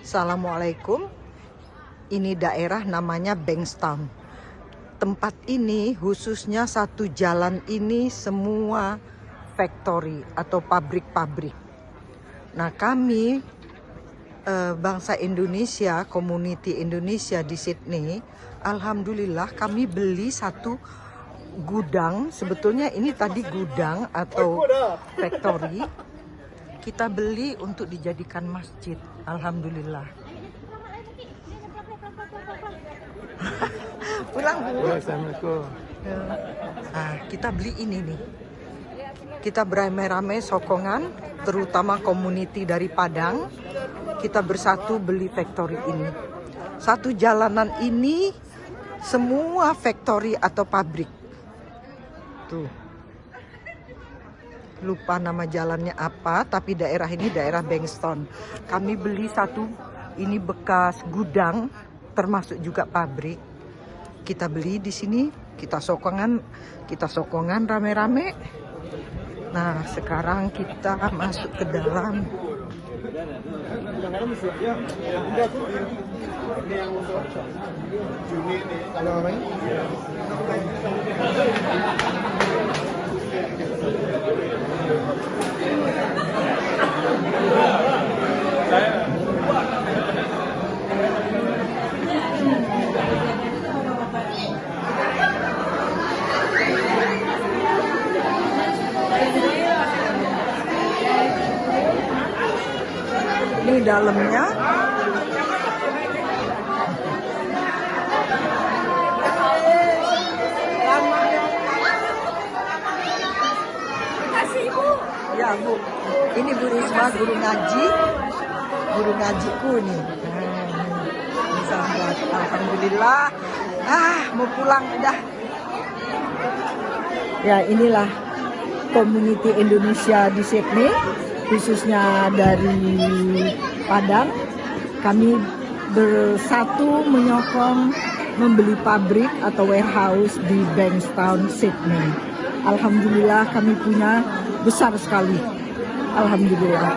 Assalamualaikum. Ini daerah namanya Bankstown. Tempat ini khususnya satu jalan ini semua factory atau pabrik-pabrik. Nah, kami bangsa Indonesia, community Indonesia di Sydney, alhamdulillah kami beli satu gudang. Sebetulnya ini tadi gudang atau factory. Kita beli untuk dijadikan masjid. Alhamdulillah. Pulang Bu. Assalamualaikum. Nah, kita beli ini nih. Kita beramai-ramai sokongan, terutama community dari Padang. Kita bersatu beli factory ini. Satu jalanan ini semua factory atau pabrik. Tuh. Lupa nama jalannya apa, tapi daerah ini daerah Bankstown. Kami beli satu, ini bekas gudang, termasuk juga pabrik. Kita beli di sini, kita sokongan rame-rame. Nah, sekarang kita masuk ke dalam. Ini dalamnya. Ya Bu, ini Bu Risma, guru ngajiku nih. Alhamdulillah. Mau pulang udah. Ya, inilah community Indonesia di Sydney, khususnya dari Padang. Kami bersatu menyokong membeli pabrik atau warehouse di Bankstown, Sydney. Alhamdulillah kami punya besar sekali. Alhamdulillah.